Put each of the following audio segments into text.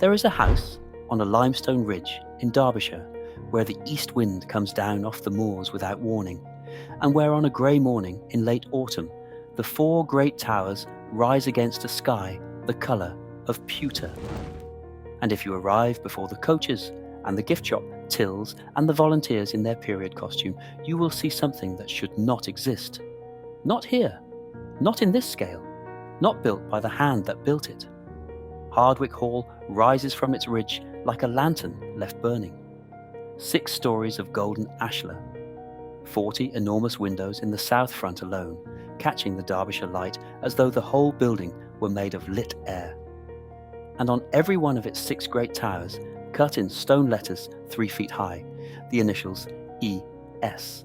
There is a house on a limestone ridge in Derbyshire where the east wind comes down off the moors without warning, and where on a grey morning in late autumn the 4 great towers rise against a sky the colour of pewter. And if you arrive before the coaches and the gift shop tills and the volunteers in their period costume, you will see something that should not exist. Not here, not in this scale, not built by the hand that built it. Hardwick Hall rises from its ridge like a lantern left burning. 6 stories of golden ashlar, 40 enormous windows in the south front alone, catching the Derbyshire light as though the whole building were made of lit air. And on every one of its 6 great towers, cut in stone letters 3 feet high, the initials E.S.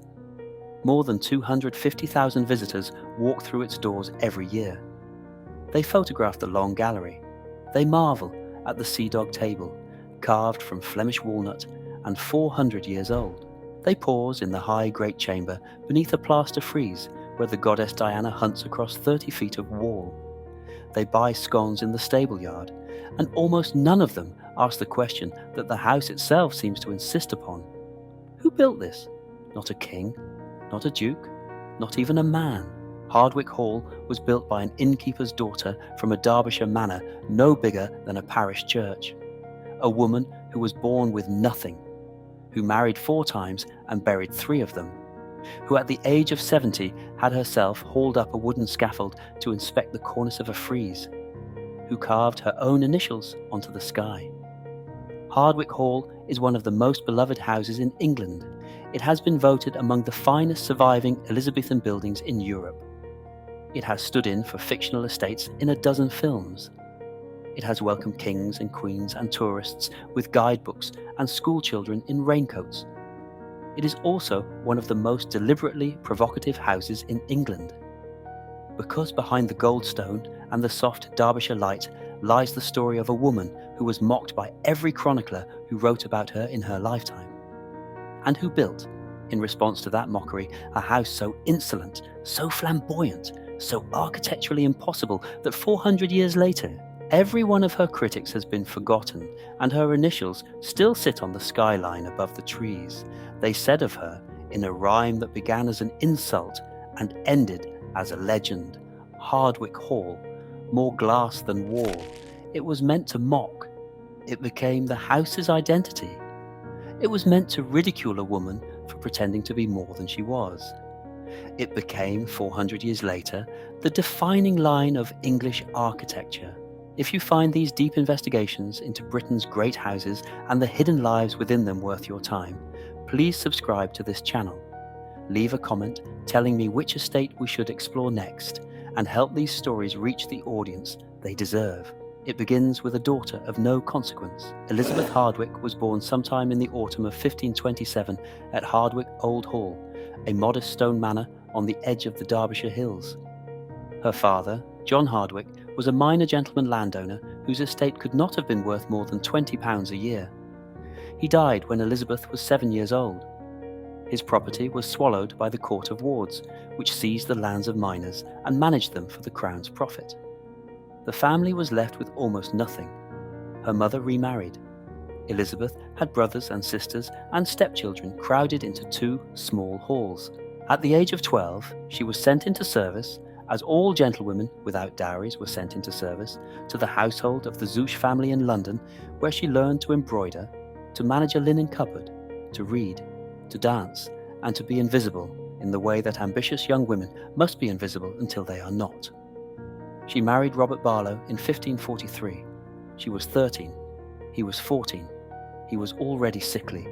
More than 250,000 visitors walk through its doors every year. They photograph the long gallery. They marvel at the sea dog table, carved from Flemish walnut and 400 years old. They pause in the high great chamber beneath a plaster frieze where the goddess Diana hunts across 30 feet of wall. They buy scones in the stable yard, and almost none of them ask the question that the house itself seems to insist upon. Who built this? Not a king, not a duke, not even a man. Hardwick Hall was built by an innkeeper's daughter from a Derbyshire manor no bigger than a parish church. A woman who was born with nothing, who married 4 times and buried 3 of them, who at the age of 70 had herself hauled up a wooden scaffold to inspect the cornice of a frieze, who carved her own initials onto the sky. Hardwick Hall is one of the most beloved houses in England. It has been voted among the finest surviving Elizabethan buildings in Europe. It has stood in for fictional estates in a dozen films. It has welcomed kings and queens and tourists with guidebooks and schoolchildren in raincoats. It is also one of the most deliberately provocative houses in England. Because behind the goldstone and the soft Derbyshire light lies the story of a woman who was mocked by every chronicler who wrote about her in her lifetime, and who built, in response to that mockery, a house so insolent, so flamboyant, so architecturally impossible that 400 years later, every one of her critics has been forgotten, and her initials still sit on the skyline above the trees. They said of her, in a rhyme that began as an insult and ended as a legend, Hardwick Hall, more glass than wall. It was meant to mock. It became the house's identity. It was meant to ridicule a woman for pretending to be more than she was. It became, 400 years later, the defining line of English architecture. If you find these deep investigations into Britain's great houses and the hidden lives within them worth your time, please subscribe to this channel. Leave a comment telling me which estate we should explore next, and help these stories reach the audience they deserve. It begins with a daughter of no consequence. Elizabeth Hardwick was born sometime in the autumn of 1527 at Hardwick Old Hall, a modest stone manor on the edge of the Derbyshire hills. Her father, John Hardwick, was a minor gentleman landowner whose estate could not have been worth more than £20 a year. He died when Elizabeth was 7 years old. His property was swallowed by the Court of Wards, which seized the lands of miners and managed them for the Crown's profit. The family was left with almost nothing. Her mother remarried. Elizabeth had brothers and sisters and stepchildren crowded into 2 small halls. At the age of 12, she was sent into service, as all gentlewomen without dowries were sent into service, to the household of the Zouche family in London, where she learned to embroider, to manage a linen cupboard, to read, to dance, and to be invisible in the way that ambitious young women must be invisible until they are not. She married Robert Barlow in 1543. She was 13. He was 14. He was already sickly.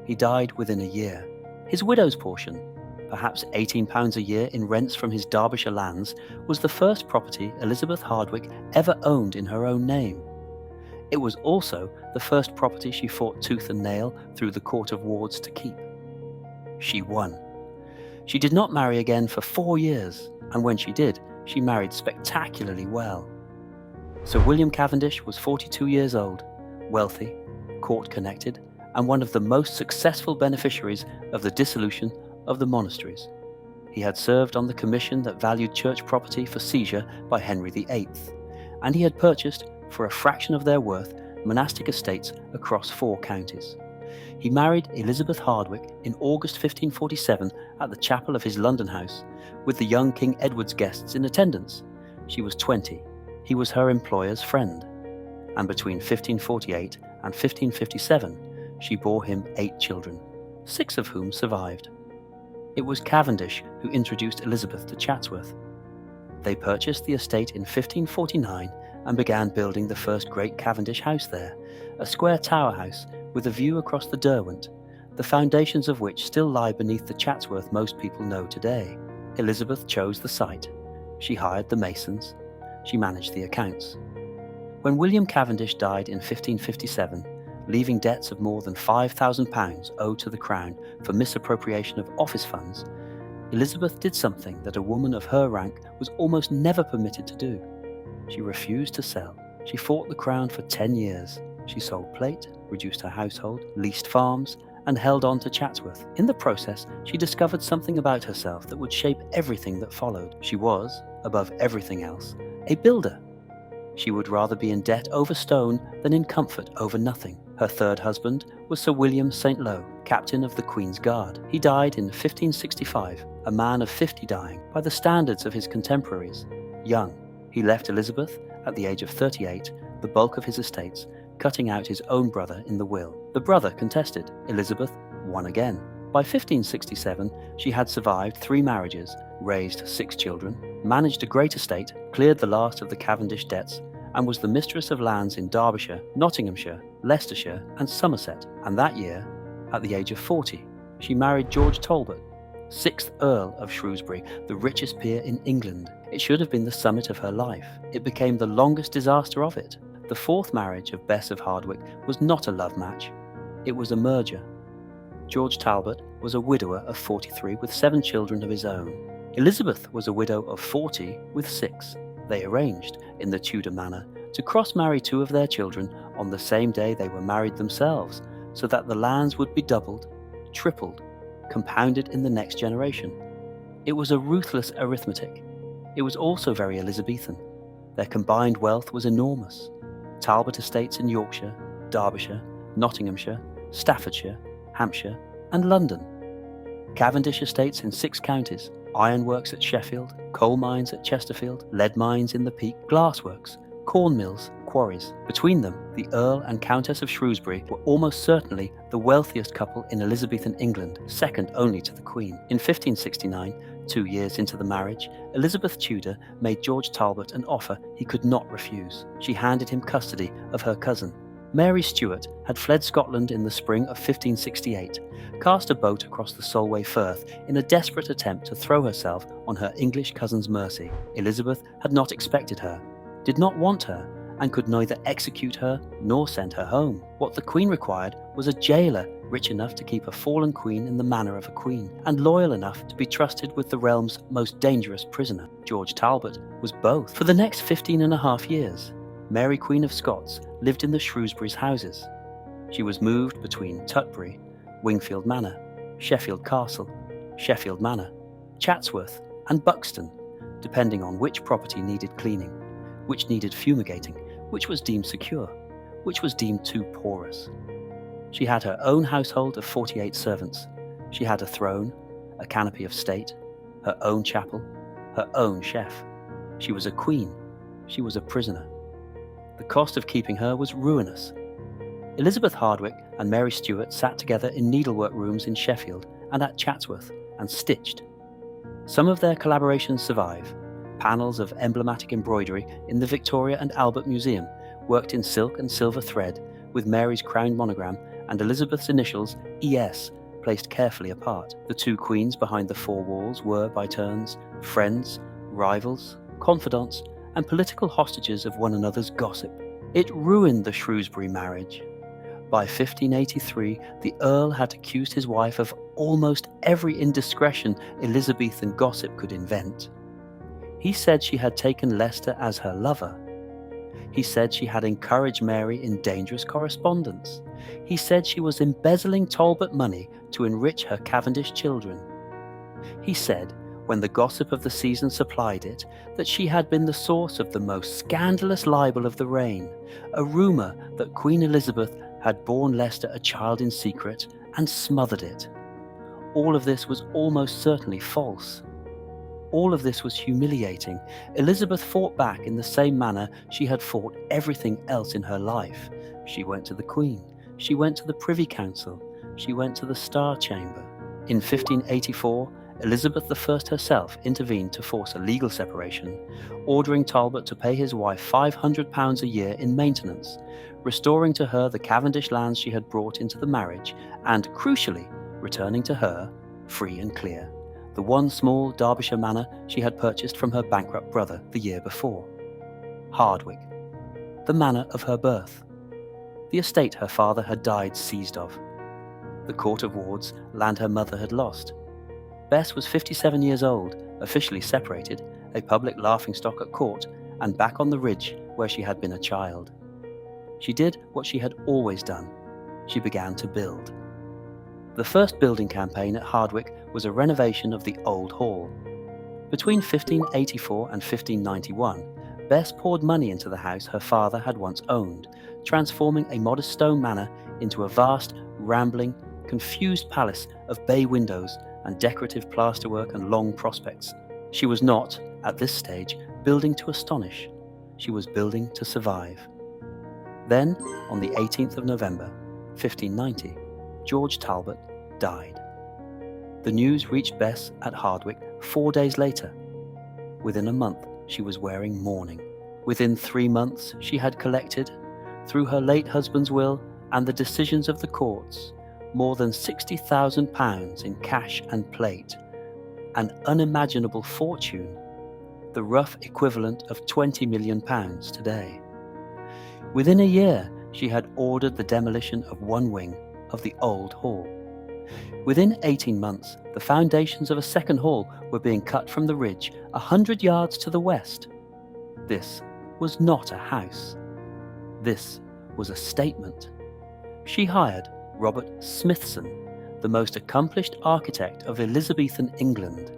He died within a year. His widow's portion, perhaps £18 a year in rents from his Derbyshire lands, was the first property Elizabeth Hardwick ever owned in her own name. It was also the first property she fought tooth and nail through the Court of Wards to keep. She won. She did not marry again for 4 years, and when she did, she married spectacularly well. Sir William Cavendish was 42 years old, wealthy, court-connected, and one of the most successful beneficiaries of the dissolution of the monasteries. He had served on the commission that valued church property for seizure by Henry VIII, and he had purchased, for a fraction of their worth, monastic estates across 4 counties. He married Elizabeth Hardwick in August 1547 at the chapel of his London house, with the young King Edward's guests in attendance. She was 20. He was her employer's friend. And between 1548 and 1557, she bore him 8 children, 6 of whom survived. It was Cavendish who introduced Elizabeth to Chatsworth. They purchased the estate in 1549 and began building the first great Cavendish house there, a square tower house with a view across the Derwent, the foundations of which still lie beneath the Chatsworth most people know today. Elizabeth chose the site. She hired the masons. She managed the accounts. When William Cavendish died in 1557, leaving debts of more than £5,000 owed to the Crown for misappropriation of office funds, Elizabeth did something that a woman of her rank was almost never permitted to do. She refused to sell. She fought the Crown for 10 years. She sold plate, reduced her household, leased farms, and held on to Chatsworth. In the process, she discovered something about herself that would shape everything that followed. She was, above everything else, a builder. She would rather be in debt over stone than in comfort over nothing. Her third husband was Sir William St. Lo, captain of the Queen's Guard. He died in 1565, a man of 50 dying, by the standards of his contemporaries, young. He left Elizabeth, at the age of 38, the bulk of his estates, cutting out his own brother in the will. The brother contested. Elizabeth won again. By 1567, she had survived 3 marriages, raised 6 children, managed a great estate, cleared the last of the Cavendish debts, and was the mistress of lands in Derbyshire, Nottinghamshire, Leicestershire, and Somerset. And that year, at the age of 40, she married George Talbot, 6th Earl of Shrewsbury, the richest peer in England. It should have been the summit of her life. It became the longest disaster of it. The 4th marriage of Bess of Hardwick was not a love match. It was a merger. George Talbot was a widower of 43 with 7 children of his own. Elizabeth was a widow of 40 with 6. They arranged, in the Tudor manner, to cross-marry 2 of their children on the same day they were married themselves, so that the lands would be doubled, tripled, compounded in the next generation. It was a ruthless arithmetic. It was also very Elizabethan. Their combined wealth was enormous. Talbot estates in Yorkshire, Derbyshire, Nottinghamshire, Staffordshire, Hampshire, and London. Cavendish estates in 6 counties, ironworks at Sheffield, coal mines at Chesterfield, lead mines in the Peak, glassworks, corn mills, quarries. Between them, the Earl and Countess of Shrewsbury were almost certainly the wealthiest couple in Elizabethan England, second only to the Queen. In 1569, 2 years into the marriage, Elizabeth Tudor made George Talbot an offer he could not refuse. She handed him custody of her cousin. Mary Stuart had fled Scotland in the spring of 1568, cast a boat across the Solway Firth in a desperate attempt to throw herself on her English cousin's mercy. Elizabeth had not expected her, did not want her, and could neither execute her nor send her home. What the Queen required was a jailer rich enough to keep a fallen queen in the manner of a queen, and loyal enough to be trusted with the realm's most dangerous prisoner. George Talbot was both. For the next 15.5 years, Mary Queen of Scots lived in the Shrewsbury's houses. She was moved between Tutbury, Wingfield Manor, Sheffield Castle, Sheffield Manor, Chatsworth, and Buxton, depending on which property needed cleaning, which needed fumigating, which was deemed secure, which was deemed too porous. She had her own household of 48 servants. She had a throne, a canopy of state, her own chapel, her own chef. She was a queen. She was a prisoner. The cost of keeping her was ruinous. Elizabeth Hardwick and Mary Stuart sat together in needlework rooms in Sheffield and at Chatsworth and stitched. Some of their collaborations survive. Panels of emblematic embroidery in the Victoria and Albert Museum, worked in silk and silver thread, with Mary's crown monogram and Elizabeth's initials ES placed carefully apart. The 2 queens behind the 4 walls were, by turns, friends, rivals, confidants, and political hostages of one another's gossip. It ruined the Shrewsbury marriage. By 1583, the Earl had accused his wife of almost every indiscretion Elizabethan gossip could invent. He said she had taken Leicester as her lover. He said she had encouraged Mary in dangerous correspondence. He said she was embezzling Talbot money to enrich her Cavendish children. He said, when the gossip of the season supplied it, that she had been the source of the most scandalous libel of the reign, a rumour that Queen Elizabeth had borne Leicester a child in secret and smothered it. All of this was almost certainly false. All of this was humiliating. Elizabeth fought back in the same manner she had fought everything else in her life. She went to the Queen. She went to the Privy Council. She went to the Star Chamber. In 1584, Elizabeth I herself intervened to force a legal separation, ordering Talbot to pay his wife £500 a year in maintenance, restoring to her the Cavendish lands she had brought into the marriage, and, crucially, returning to her, free and clear, the one small Derbyshire manor she had purchased from her bankrupt brother the year before. Hardwick, the manor of her birth, the estate her father had died seized of, the Court of Wards, land her mother had lost. Bess was 57 years old, officially separated, a public laughingstock at court, and back on the ridge where she had been a child. She did what she had always done. She began to build. The first building campaign at Hardwick was a renovation of the Old Hall. Between 1584 and 1591, Bess poured money into the house her father had once owned, transforming a modest stone manor into a vast, rambling, confused palace of bay windows and decorative plasterwork and long prospects. She was not, at this stage, building to astonish. She was building to survive. Then, on the 18th of November, 1590, George Talbot died. The news reached Bess at Hardwick 4 days later. Within a month, she was wearing mourning. Within 3 months, she had collected, through her late husband's will and the decisions of the courts, more than £60,000 in cash and plate, an unimaginable fortune, the rough equivalent of £20 million today. Within a year, she had ordered the demolition of one wing of the Old Hall. Within 18 months, the foundations of a second hall were being cut from the ridge 100 yards to the west. This was not a house. This was a statement. She hired Robert Smithson, the most accomplished architect of Elizabethan England,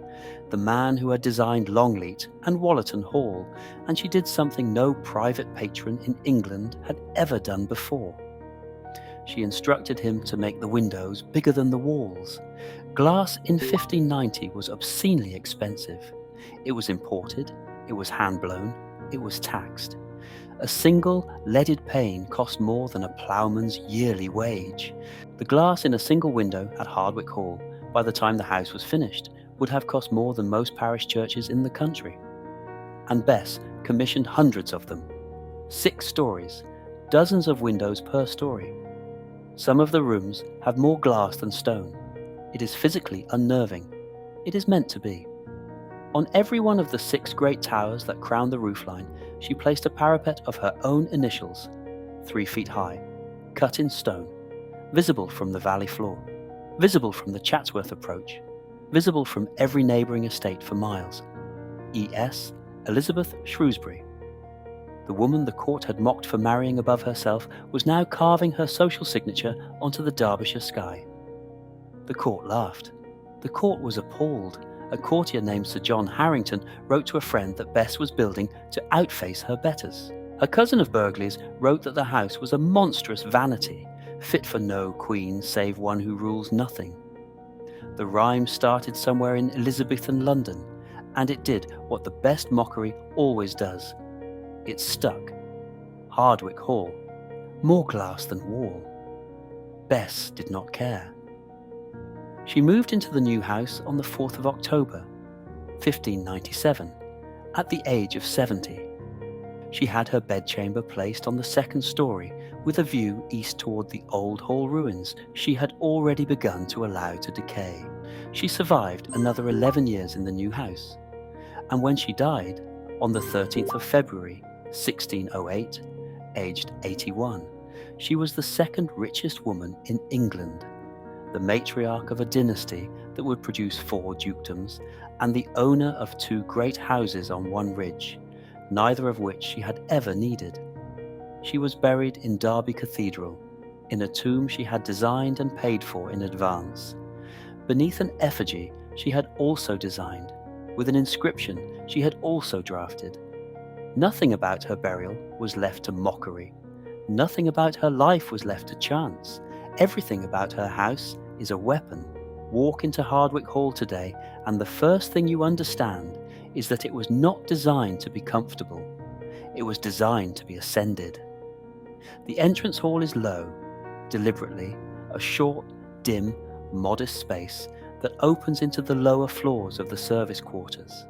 the man who had designed Longleat and Wollerton Hall, and she did something no private patron in England had ever done before. She instructed him to make the windows bigger than the walls. Glass in 1590 was obscenely expensive. It was imported, it was hand-blown, it was taxed. A single leaded pane cost more than a ploughman's yearly wage. The glass in a single window at Hardwick Hall, by the time the house was finished, would have cost more than most parish churches in the country. And Bess commissioned hundreds of them. 6 stories, dozens of windows per story. Some of the rooms have more glass than stone. It is physically unnerving. It is meant to be. On every one of the 6 great towers that crown the roofline, she placed a parapet of her own initials, 3 feet high, cut in stone, visible from the valley floor, visible from the Chatsworth approach, visible from every neighbouring estate for miles. E.S. Elizabeth Shrewsbury. The woman the court had mocked for marrying above herself was now carving her social signature onto the Derbyshire sky. The court laughed. The court was appalled. A courtier named Sir John Harrington wrote to a friend that Bess was building to outface her betters. A cousin of Burghley's wrote that the house was a monstrous vanity, fit for no queen save one who rules nothing. The rhyme started somewhere in Elizabethan London, and it did what the best mockery always does. It stuck. Hardwick Hall. More glass than wall. Bess did not care. She moved into the new house on the 4th of October, 1597, at the age of 70. She had her bedchamber placed on the 2nd story with a view east toward the Old Hall ruins she had already begun to allow to decay. She survived another 11 years in the new house, and when she died, on the 13th of February, 1608, aged 81, she was the 2nd richest woman in England, the matriarch of a dynasty that would produce 4 dukedoms, and the owner of 2 great houses on one ridge, neither of which she had ever needed. She was buried in Derby Cathedral, in a tomb she had designed and paid for in advance. Beneath an effigy she had also designed, with an inscription she had also drafted. Nothing about her burial was left to mockery. Nothing about her life was left to chance. Everything about her house is a weapon. Walk into Hardwick Hall today, and the first thing you understand is that it was not designed to be comfortable. It was designed to be ascended. The entrance hall is low, deliberately, a short, dim, modest space that opens into the lower floors of the service quarters.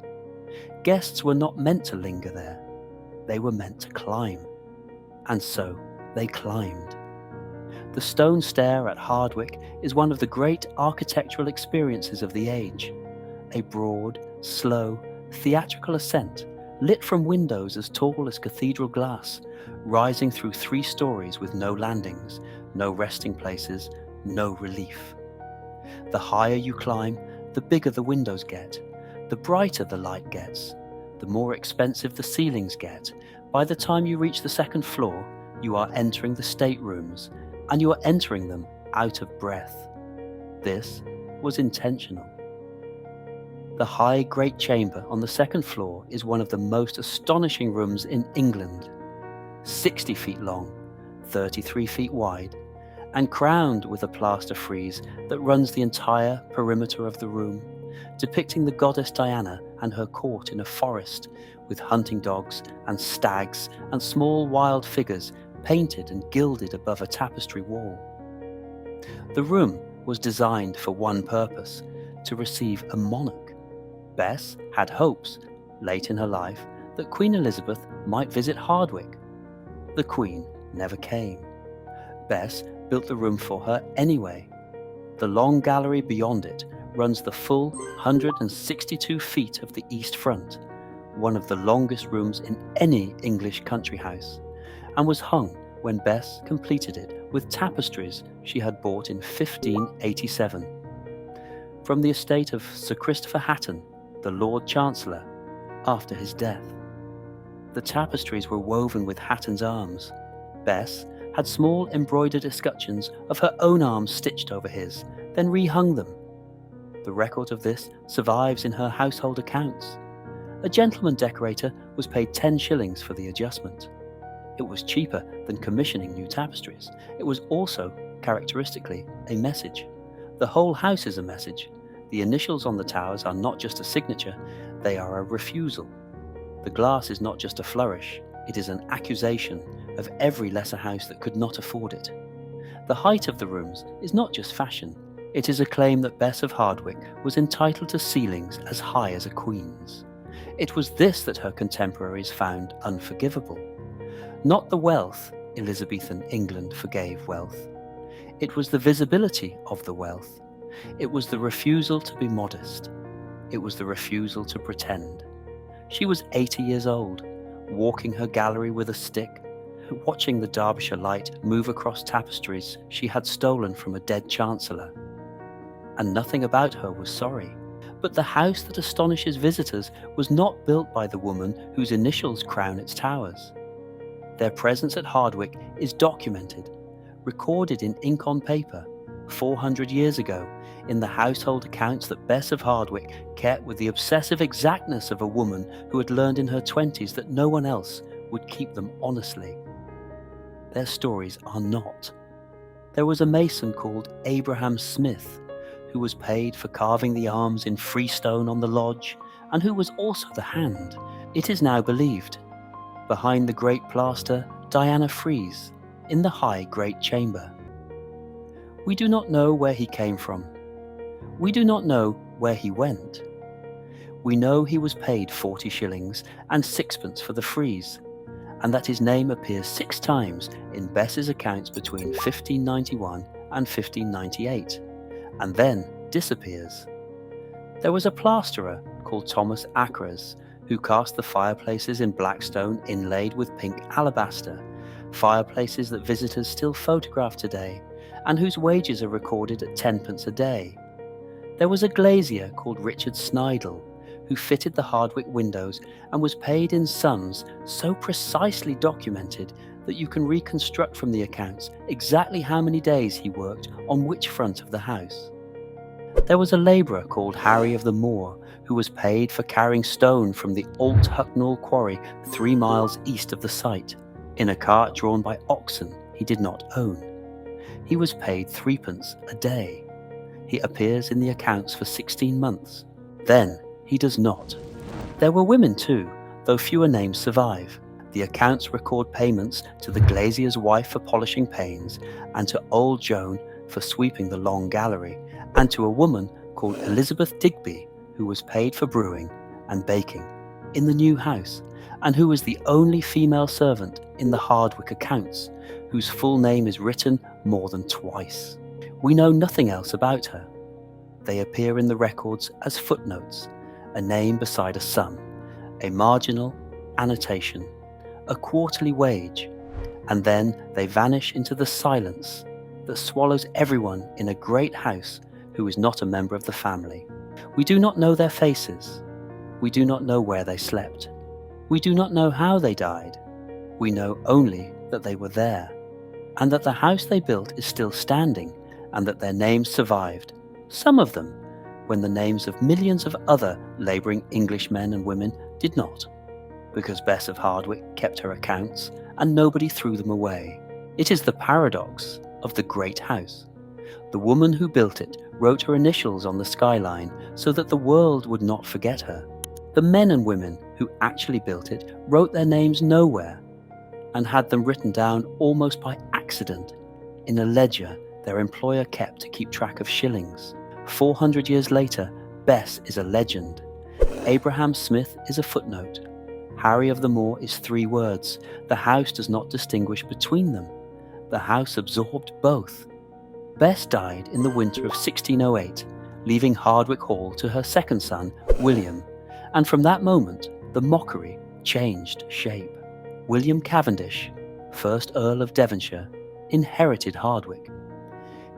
Guests were not meant to linger there. They were meant to climb. And so they climbed. The stone stair at Hardwick is one of the great architectural experiences of the age. A broad, slow, theatrical ascent, lit from windows as tall as cathedral glass, rising through 3 stories with no landings, no resting places, no relief. The higher you climb, the bigger the windows get, the brighter the light gets, the more expensive the ceilings get. By the time you reach the 2nd floor, you are entering the staterooms, and you are entering them out of breath. This was intentional. The high great chamber on the 2nd floor is one of the most astonishing rooms in England. 60 feet long, 33 feet wide, and crowned with a plaster frieze that runs the entire perimeter of the room, depicting the goddess Diana and her court in a forest with hunting dogs and stags and small wild figures painted and gilded above a tapestry wall. The room was designed for one purpose: to receive a monarch. Bess had hopes, late in her life, that Queen Elizabeth might visit Hardwick. The Queen never came. Bess built the room for her anyway. The long gallery beyond it runs the full 162 feet of the east front, one of the longest rooms in any English country house, and was hung when Bess completed it with tapestries she had bought in 1587. From the estate of Sir Christopher Hatton, the Lord Chancellor, after his death. The tapestries were woven with Hatton's arms. Bess had small embroidered escutcheons of her own arms stitched over his, then rehung them. The record of this survives in her household accounts. A gentleman decorator was paid 10 shillings for the adjustment. It was cheaper than commissioning new tapestries. It was also, characteristically, a message. The whole house is a message. The initials on the towers are not just a signature, they are a refusal. The glass is not just a flourish, it is an accusation of every lesser house that could not afford it. The height of the rooms is not just fashion, it is a claim that Bess of Hardwick was entitled to ceilings as high as a queen's. It was this that her contemporaries found unforgivable. Not the wealth, Elizabethan England forgave wealth. It was the visibility of the wealth. It was the refusal to be modest. It was the refusal to pretend. She was 80 years old, walking her gallery with a stick, watching the Derbyshire light move across tapestries she had stolen from a dead chancellor. And nothing about her was sorry. But the house that astonishes visitors was not built by the woman whose initials crown its towers. Their presence at Hardwick is documented, recorded in ink on paper, 400 years ago, in the household accounts that Bess of Hardwick kept with the obsessive exactness of a woman who had learned in her 20s that no one else would keep them honestly. Their stories are not. There was a mason called Abraham Smith, who was paid for carving the arms in freestone on the lodge, and who was also the hand. It is now believed. Behind the great plaster, Diana frieze, in the high great chamber. We do not know where he came from. We do not know where he went. We know he was paid 40 shillings and sixpence for the frieze, and that his name appears 6 times in Bess's accounts between 1591 and 1598, and then disappears. There was a plasterer called Thomas Acres, who cast the fireplaces in black stone inlaid with pink alabaster, fireplaces that visitors still photograph today, and whose wages are recorded at 10 pence a day. There was a glazier called Richard Snidel, who fitted the Hardwick windows and was paid in sums so precisely documented that you can reconstruct from the accounts exactly how many days he worked on which front of the house. There was a labourer called Harry of the Moor, who who was paid for carrying stone from the Old Hucknall quarry 3 miles east of the site, in a cart drawn by oxen he did not own. He was paid 3d a day. He appears in the accounts for 16 months. Then he does not. There were women too, though fewer names survive. The accounts record payments to the glazier's wife for polishing panes, and to old Joan for sweeping the long gallery, and to a woman called Elizabeth Digby, who was paid for brewing and baking in the new house, and who was the only female servant in the Hardwick accounts, whose full name is written more than twice. We know nothing else about her. They appear in the records as footnotes, a name beside a sum, a marginal annotation, a quarterly wage, and then they vanish into the silence that swallows everyone in a great house who is not a member of the family. We do not know their faces. We do not know where they slept. We do not know how they died. We know only that they were there, and that the house they built is still standing, and that their names survived, some of them, when the names of millions of other labouring English men and women did not, because Bess of Hardwick kept her accounts and nobody threw them away. It is the paradox of the great house. The woman who built it wrote her initials on the skyline so that the world would not forget her. The men and women who actually built it wrote their names nowhere and had them written down almost by accident in a ledger their employer kept to keep track of shillings. 400 years later, Bess is a legend. Abraham Smith is a footnote. Harry of the Moor is 3 words. The house does not distinguish between them. The house absorbed both. Bess died in the winter of 1608, leaving Hardwick Hall to her second son, William, and from that moment, the mockery changed shape. William Cavendish, 1st Earl of Devonshire, inherited Hardwick.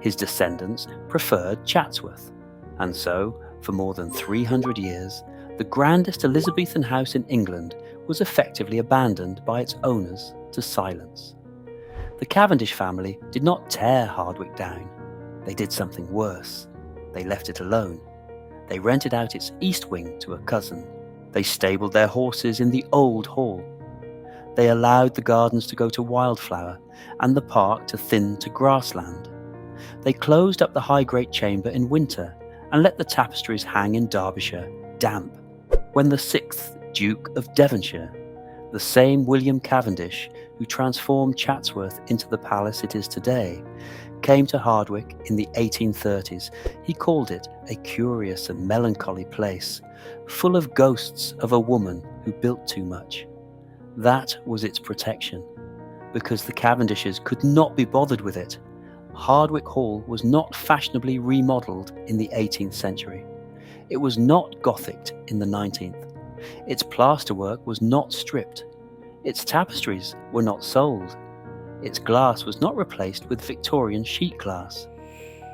His descendants preferred Chatsworth, and so, for more than 300 years, the grandest Elizabethan house in England was effectively abandoned by its owners to silence. The Cavendish family did not tear Hardwick down. They did something worse. They left it alone. They rented out its east wing to a cousin. They stabled their horses in the old hall. They allowed the gardens to go to wildflower and the park to thin to grassland. They closed up the high great chamber in winter and let the tapestries hang in Derbyshire damp. When the 6th Duke of Devonshire, the same William Cavendish who transformed Chatsworth into the palace it is today, came to Hardwick in the 1830s, he called it a curious and melancholy place, full of ghosts of a woman who built too much. That was its protection, because the Cavendishes could not be bothered with it. Hardwick Hall was not fashionably remodelled in the 18th century. It was not Gothicked in the 19th. Its plasterwork was not stripped. Its tapestries were not sold. Its glass was not replaced with Victorian sheet glass.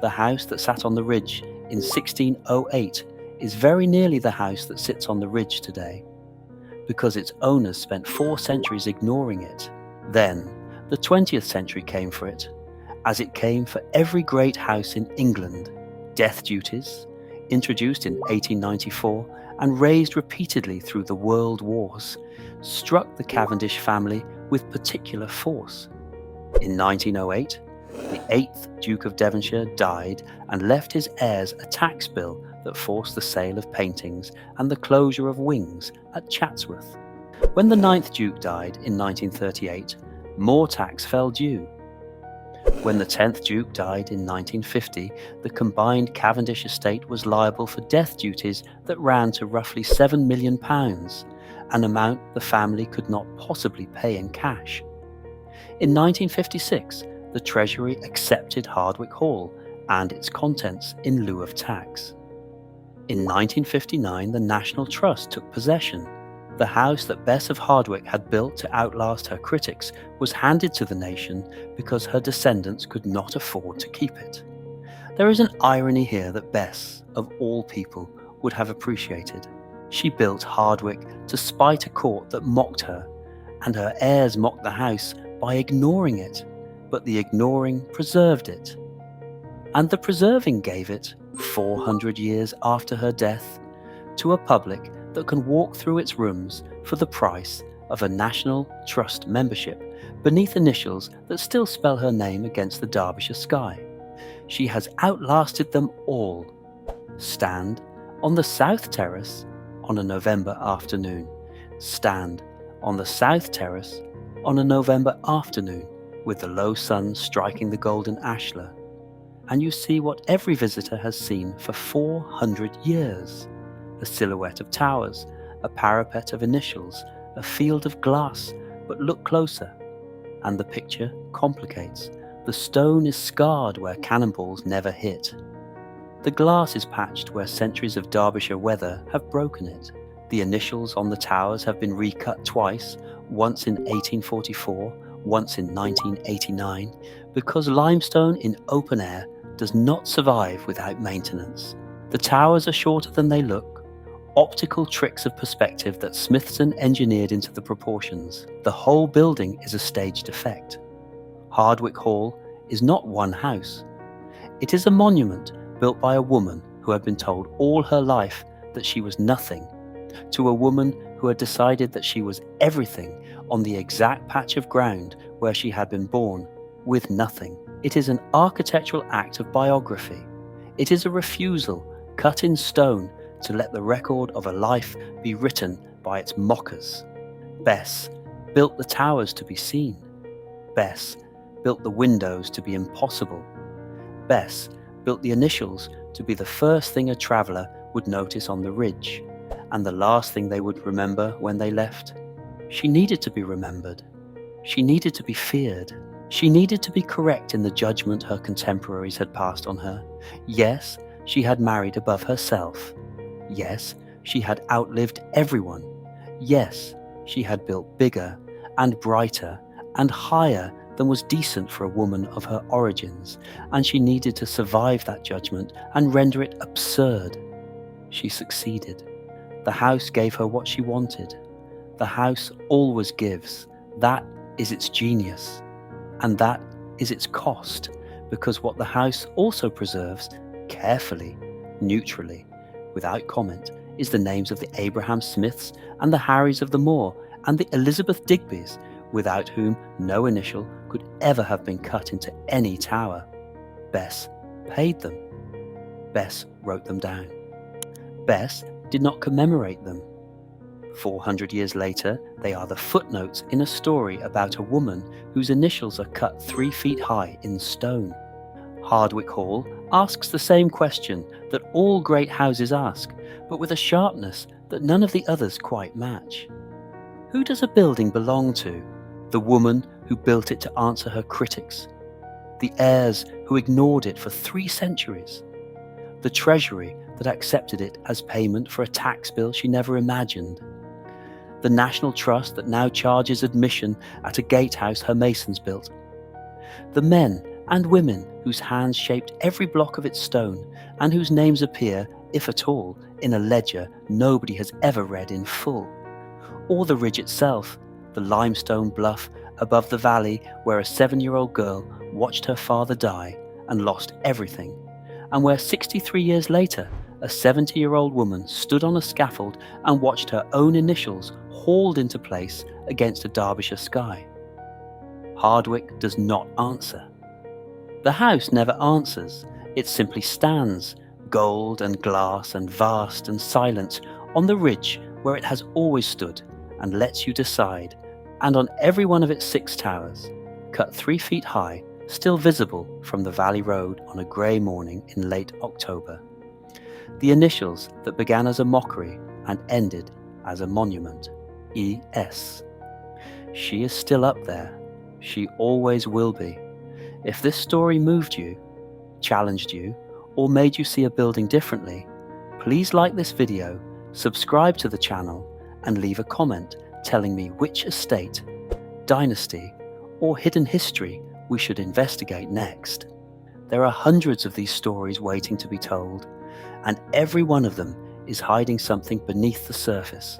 The house that sat on the ridge in 1608 is very nearly the house that sits on the ridge today, because its owners spent 4 centuries ignoring it. Then, the 20th century came for it, as it came for every great house in England. Death duties, introduced in 1894 and raised repeatedly through the world wars, struck the Cavendish family with particular force. In 1908, the 8th Duke of Devonshire died and left his heirs a tax bill that forced the sale of paintings and the closure of wings at Chatsworth. When the 9th Duke died in 1938, more tax fell due. When the 10th Duke died in 1950, the combined Cavendish estate was liable for death duties that ran to roughly £7 million, an amount the family could not possibly pay in cash. In 1956, the Treasury accepted Hardwick Hall and its contents in lieu of tax. In 1959, the National Trust took possession. The house that Bess of Hardwick had built to outlast her critics was handed to the nation because her descendants could not afford to keep it. There is an irony here that Bess, of all people, would have appreciated. She built Hardwick to spite a court that mocked her, and her heirs mocked the house by ignoring it, but the ignoring preserved it. And the preserving gave it, 400 years after her death, to a public that can walk through its rooms for the price of a National Trust membership beneath initials that still spell her name against the Derbyshire sky. She has outlasted them all. Stand on the South Terrace on a November afternoon. Stand on the South Terrace on a November afternoon with the low sun striking the golden ashlar, and you see what every visitor has seen for 400 years. A silhouette of towers, a parapet of initials, a field of glass, but look closer, and the picture complicates. The stone is scarred where cannonballs never hit. The glass is patched where centuries of Derbyshire weather have broken it. The initials on the towers have been recut twice, once in 1844, once in 1989, because limestone in open air does not survive without maintenance. The towers are shorter than they look, optical tricks of perspective that Smithson engineered into the proportions. The whole building is a staged effect. Hardwick Hall is not one house. It is a monument built by a woman who had been told all her life that she was nothing, to a woman who had decided that she was everything on the exact patch of ground where she had been born, with nothing. It is an architectural act of biography. It is a refusal, cut in stone, to let the record of a life be written by its mockers. Bess built the towers to be seen. Bess built the windows to be impossible. Bess built the initials to be the first thing a traveller would notice on the ridge, and the last thing they would remember when they left. She needed to be remembered. She needed to be feared. She needed to be correct in the judgment her contemporaries had passed on her. Yes, she had married above herself. Yes, she had outlived everyone. Yes, she had built bigger and brighter and higher than was decent for a woman of her origins, and she needed to survive that judgment and render it absurd. She succeeded. The house gave her what she wanted. The house always gives. That is its genius. And that is its cost, because what the house also preserves, carefully, neutrally, without comment, is the names of the Abraham Smiths and the Harrys of the Moor and the Elizabeth Digbys, without whom no initial could ever have been cut into any tower. Bess paid them. Bess wrote them down. Bess did not commemorate them. 400 years later, they are the footnotes in a story about a woman whose initials are cut 3 feet high in stone. Hardwick Hall asks the same question that all great houses ask, but with a sharpness that none of the others quite match. Who does a building belong to? The woman who built it to answer her critics? The heirs who ignored it for 3 centuries? The treasury that accepted it as payment for a tax bill she never imagined? The National Trust that now charges admission at a gatehouse her masons built? The men and women whose hands shaped every block of its stone and whose names appear, if at all, in a ledger nobody has ever read in full? Or the ridge itself, the limestone bluff above the valley where a 7-year-old girl watched her father die and lost everything, and where 63 years later a 70-year-old woman stood on a scaffold and watched her own initials hauled into place against a Derbyshire sky? Hardwick does not answer. The house never answers. It simply stands, gold and glass and vast and silent, on the ridge where it has always stood, and lets you decide. And on every one of its 6 towers, cut 3 feet high, still visible from the valley road on a grey morning in late October, the initials that began as a mockery and ended as a monument, E.S. She is still up there. She always will be. If this story moved you, challenged you, or made you see a building differently, please like this video, subscribe to the channel, and leave a comment telling me which estate, dynasty, or hidden history we should investigate next. There are hundreds of these stories waiting to be told, and every one of them is hiding something beneath the surface.